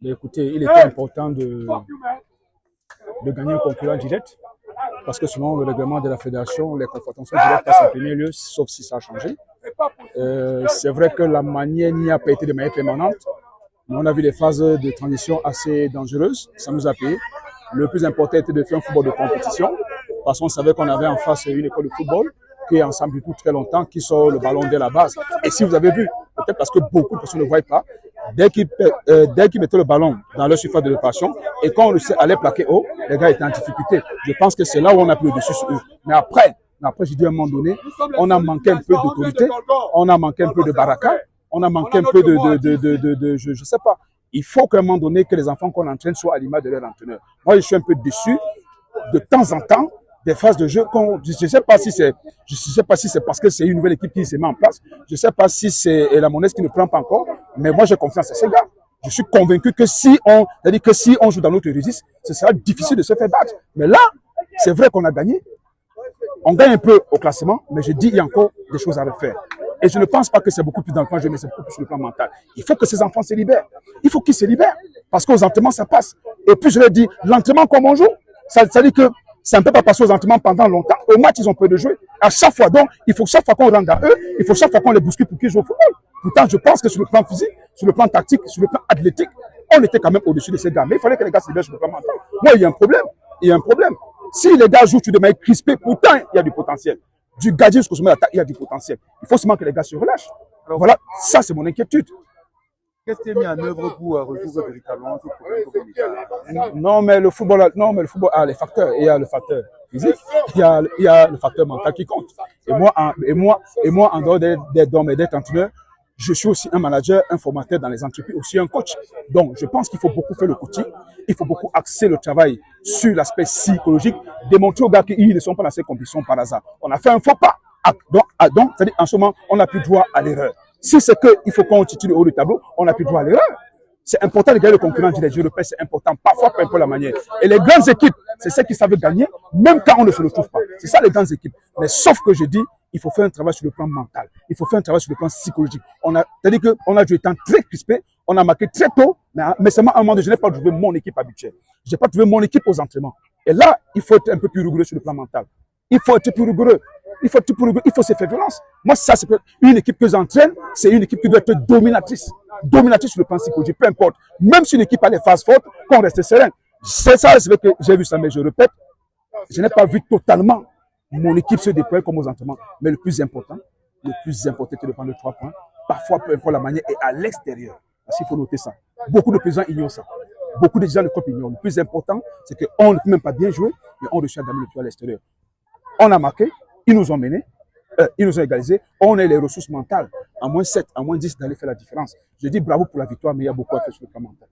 Mais écoutez, il était important de gagner un concurrent direct, parce que selon le règlement de la fédération, les confrontations directes passent en premier lieu, sauf si ça a changé. C'est vrai que la manière n'y a pas été de manière permanente, mais on a vu des phases de transition assez dangereuses, ça nous a payé. Le plus important était de faire un football de compétition, parce qu'on savait qu'on avait en face une école de football qui est ensemble depuis très longtemps, qui sort le ballon dès la base. Et si vous avez vu, peut-être parce que beaucoup de personnes ne voient pas, dès qu'ils mettaient le ballon dans leur surface de réparation, et quand on allait plaquer haut, les gars étaient en difficulté. Je pense que c'est là où on a pris le dessus sur eux. Mais après, j'ai dit à un moment donné, on a manqué un peu d'autorité, on a manqué un peu de baraka, on a manqué un peu je sais pas. Il faut qu'à un moment donné, que les enfants qu'on entraîne soient à l'image de leur entraîneur. Moi, je suis un peu déçu de temps en temps des phases de jeu. Je ne sais pas si c'est parce que c'est une nouvelle équipe qui se met en place. Je ne sais pas si c'est la monnaie qui ne prend pas encore. Mais moi, j'ai confiance à ces gars. Je suis convaincu que si on joue dans notre registre, ce sera difficile de se faire battre. Mais là, c'est vrai qu'on a gagné. On gagne un peu au classement, mais je dis il y a encore des choses à refaire. Et je ne pense pas que c'est beaucoup plus dans le plan jeu, mais c'est beaucoup plus sur le plan mental. Il faut que ces enfants se libèrent. Il faut qu'ils se libèrent. Parce qu'aux entraînements, ça passe. Et puis, je leur dis, l'entraînement comme on joue, ça dit que ça ne peut pas passer aux entraînements pendant longtemps. Au match, ils ont peur de jouer. À chaque fois, donc, il faut chaque fois qu'on rentre à eux, il faut chaque fois qu'on les bouscule pour qu'ils jouent au football. Pourtant, je pense que sur le plan physique, sur le plan tactique, sur le plan athlétique, on était quand même au-dessus de ces gars. Mais il fallait que les gars se libèrent sur le plan mental. Moi, il y a un problème. Il y a un problème. Si les gars jouent de manière crispée, pourtant, il y a du potentiel. Du gardien jusqu'au sommet de l'attaque, il y a du potentiel. Il faut seulement que les gars se relâchent. Alors voilà, ça, c'est mon inquiétude. Qu'est-ce qui est mis en œuvre pour résoudre véritablement ce problème? Non, mais le football a les facteurs. Il y a le facteur physique, il y a le facteur mental qui compte. Et moi, en dehors d'être entraîneur, je suis aussi un manager, un formateur dans les entreprises, aussi un coach. Donc, je pense qu'il faut beaucoup faire le coaching. Il faut beaucoup axer le travail sur l'aspect psychologique, démontrer aux gars qu'ils ne sont pas dans ces compétitions par hasard. On a fait un faux pas. Donc, c'est-à-dire, en ce moment, on n'a plus droit à l'erreur. Si c'est qu'il faut qu'on titule le haut du tableau, on n'a plus droit à l'erreur. C'est important de gagner le concurrent direct. Je le répète, c'est important. Parfois, peu importe la manière. Et les grandes équipes, c'est celles qui savent gagner, même quand on ne se le trouve pas. C'est ça les grandes équipes. Mais sauf que je dis, il faut faire un travail sur le plan mental. Il faut faire un travail sur le plan psychologique. C'est-à-dire qu'on a joué temps très crispé, on a marqué très tôt, mais seulement à un moment donné, je n'ai pas trouvé mon équipe habituelle. Je n'ai pas trouvé mon équipe aux entraînements. Et là, il faut être un peu plus rigoureux sur le plan mental. Il faut être plus rigoureux. Il faut se faire violence. Moi, ça, c'est une équipe que j'entraîne, c'est une équipe qui doit être dominatrice. Dominatrice sur le plan psychologique, peu importe. Même si une équipe a les phases fortes, qu'on reste serein. C'est ça, c'est vrai que j'ai vu ça, mais je répète, je n'ai pas vu totalement mon équipe se déployer comme aux entraînements. Mais le plus important, c'est de prendre les 3 points. Parfois, peu importe la manière, et à l'extérieur. Parce qu'il faut noter ça. Beaucoup de présidents ignorent ça. Beaucoup de gens de COP ignorent. Le plus important, c'est qu'on ne peut même pas bien jouer, mais on réussit à gagner le tour à l'extérieur. On a marqué, ils nous ont menés, ils nous ont égalisés. On a les ressources mentales, à moins 7, à moins 10, d'aller faire la différence. Je dis bravo pour la victoire, mais il y a beaucoup à faire sur le plan mental.